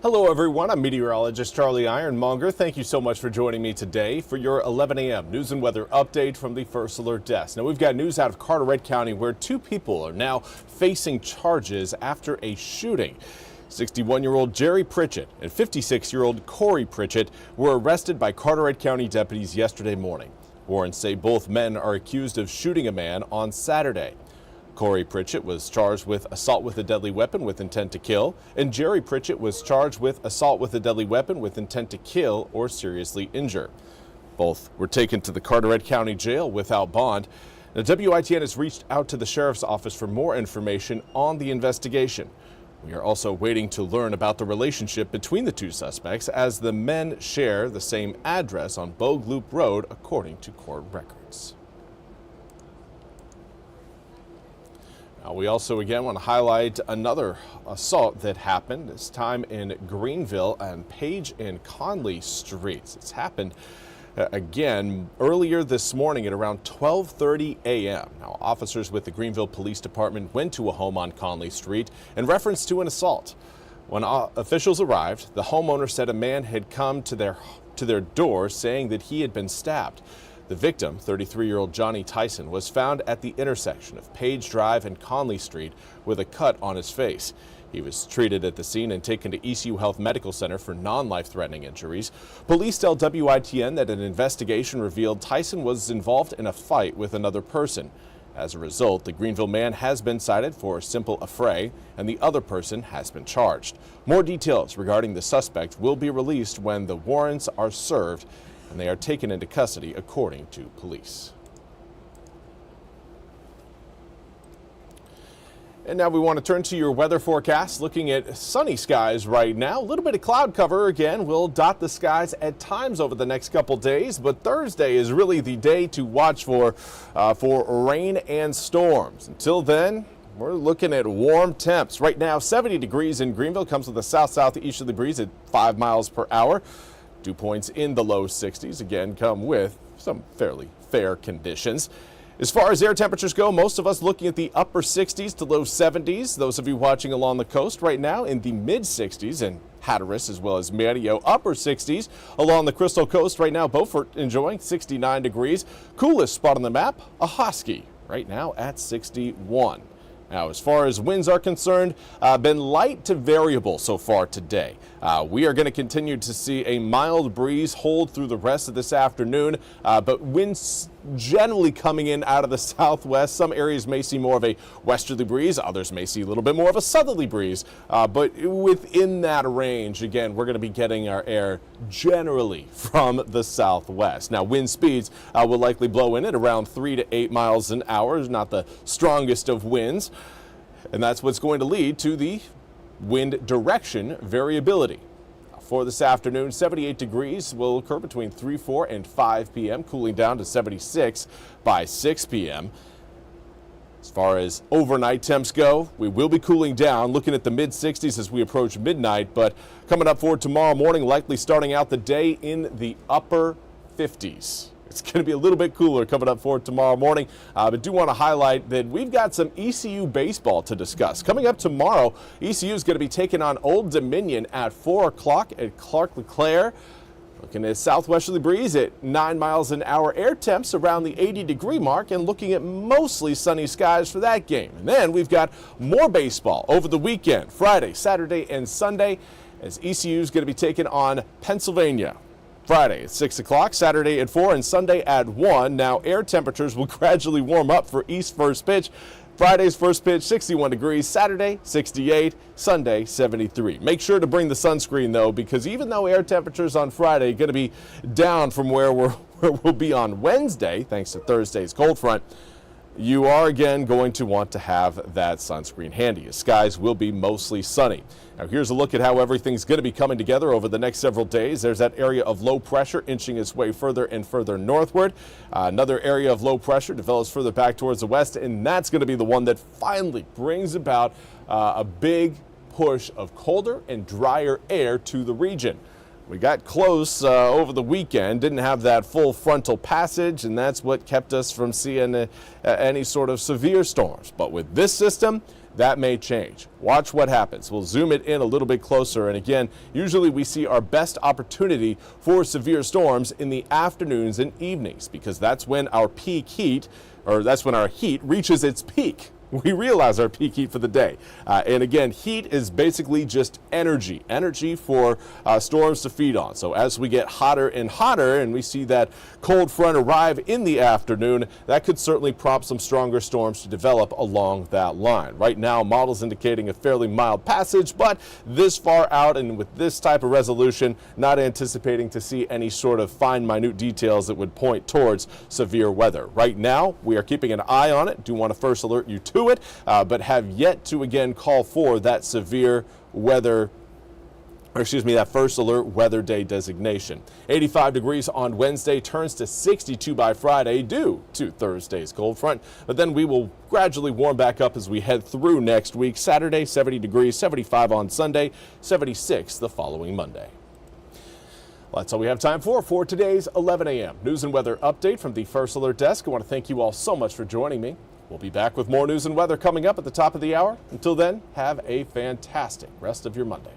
Hello everyone, I'm Meteorologist Charlie Ironmonger. Thank you so much for joining me today for your 11 a.m. news and weather update from the First Alert Desk. Now we've got news out of Carteret County where two people are now facing charges after a shooting. 61-year-old Jerry Pritchett and 56-year-old Corey Pritchett were arrested by Carteret County deputies yesterday morning. Warrants say both men are accused of shooting a man on Saturday. Corey Pritchett was charged with assault with a deadly weapon with intent to kill, and Jerry Pritchett was charged with assault with a deadly weapon with intent to kill or seriously injure. Both were taken to the Carteret County Jail without bond. Now, WITN has reached out to the Sheriff's Office for more information on the investigation. We are also waiting to learn about the relationship between the two suspects as the men share the same address on Bogue Loop Road, according to court records. Now, we also again want to highlight another assault that happened, this time in Greenville and Page and Conley Streets. It's happened again earlier this morning at around 12:30 a.m. Now, officers with the Greenville Police Department went to a home on Conley Street in reference to an assault. When officials arrived, the homeowner said a man had come to their door saying that he had been stabbed. The victim, 33-year-old Johnny Tyson, was found at the intersection of Page Drive and Conley Street with a cut on his face. He was treated at the scene and taken to ECU Health Medical Center for non-life-threatening injuries. Police tell WITN that an investigation revealed Tyson was involved in a fight with another person. As a result, the Greenville man has been cited for a simple affray, and the other person has been charged. More details regarding the suspect will be released when the warrants are served and they are taken into custody, according to police. And now we want to turn to your weather forecast, looking at sunny skies right now. A little bit of cloud cover again will dot the skies at times over the next couple days, but Thursday is really the day to watch for rain and storms. Until then, we're looking at warm temps. Right now, 70 degrees in Greenville, comes with a south-southeasterly breeze at 5 miles per hour. Dew points in the low 60s, again, come with some fairly fair conditions. As far as air temperatures go, most of us looking at the upper 60s to low 70s. Those of you watching along the coast right now in the mid 60s, and Hatteras as well as Mario, upper 60s. Along the Crystal Coast right now, Beaufort enjoying 69 degrees. Coolest spot on the map, Ahoskie, right now at 61. Now, as far as winds are concerned, been light to variable so far today. We are going to continue to see a mild breeze hold through the rest of this afternoon, but winds generally coming in out of the southwest. Some areas may see more of a westerly breeze, others may see a little bit more of a southerly breeze, but within that range, again, we're going to be getting our air generally from the southwest. Now, wind speeds will likely blow in at around 3 to 8 miles an hour, not the strongest of winds, and that's what's going to lead to the wind direction variability. For this afternoon, 78 degrees will occur between 4 and 5 p.m., cooling down to 76 by 6 p.m. As far as overnight temps go, we will be cooling down, looking at the mid-60s as we approach midnight, but coming up for tomorrow morning, likely starting out the day in the upper 50s. It's going to be a little bit cooler coming up for tomorrow morning, but do want to highlight that we've got some ECU baseball to discuss. Coming up tomorrow, ECU is going to be taking on Old Dominion at 4 o'clock at Clark LeClaire. Looking at southwesterly breeze at 9 miles an hour, air temps around the 80-degree mark, and looking at mostly sunny skies for that game. And then we've got more baseball over the weekend, Friday, Saturday, and Sunday, as ECU is going to be taking on Pennsylvania. Friday at 6 o'clock, Saturday at 4, and Sunday at 1. Now, air temperatures will gradually warm up for East first pitch. Friday's first pitch, 61 degrees. Saturday, 68. Sunday, 73. Make sure to bring the sunscreen, though, because even though air temperatures on Friday are going to be down from where we'll be on Wednesday, thanks to Thursday's cold front, you are again going to want to have that sunscreen handy, as skies will be mostly sunny. Now, here's a look at how everything's going to be coming together over the next several days. There's that area of low pressure inching its way further and further northward. Another area of low pressure develops further back towards the west, and that's going to be the one that finally brings about a big push of colder and drier air to the region. We got close over the weekend, didn't have that full frontal passage, and that's what kept us from seeing any sort of severe storms. But with this system, that may change. Watch what happens. We'll zoom it in a little bit closer. And again, usually we see our best opportunity for severe storms in the afternoons and evenings, because that's when our peak heat, or that's when our heat reaches its peak. We realize our peak heat for the day. And again, heat is basically just energy for storms to feed on. So as we get hotter and hotter and we see that cold front arrive in the afternoon, that could certainly prompt some stronger storms to develop along that line. Right now, models indicating a fairly mild passage, but this far out and with this type of resolution, not anticipating to see any sort of fine, minute details that would point towards severe weather. Right now, we are keeping an eye on it. Do want to first alert you to it, but have yet to again call for that severe weather, or excuse me, that first alert weather day designation. 85 degrees on Wednesday, turns to 62 by Friday due to Thursday's cold front, but then we will gradually warm back up as we head through next week. Saturday, 70 degrees, 75 on Sunday, 76 the following Monday. Well, that's all we have time for today's 11 a.m. news and weather update from the First Alert Desk. I want to thank you all so much for joining me. We'll be back with more news and weather coming up at the top of the hour. Until then, have a fantastic rest of your Monday.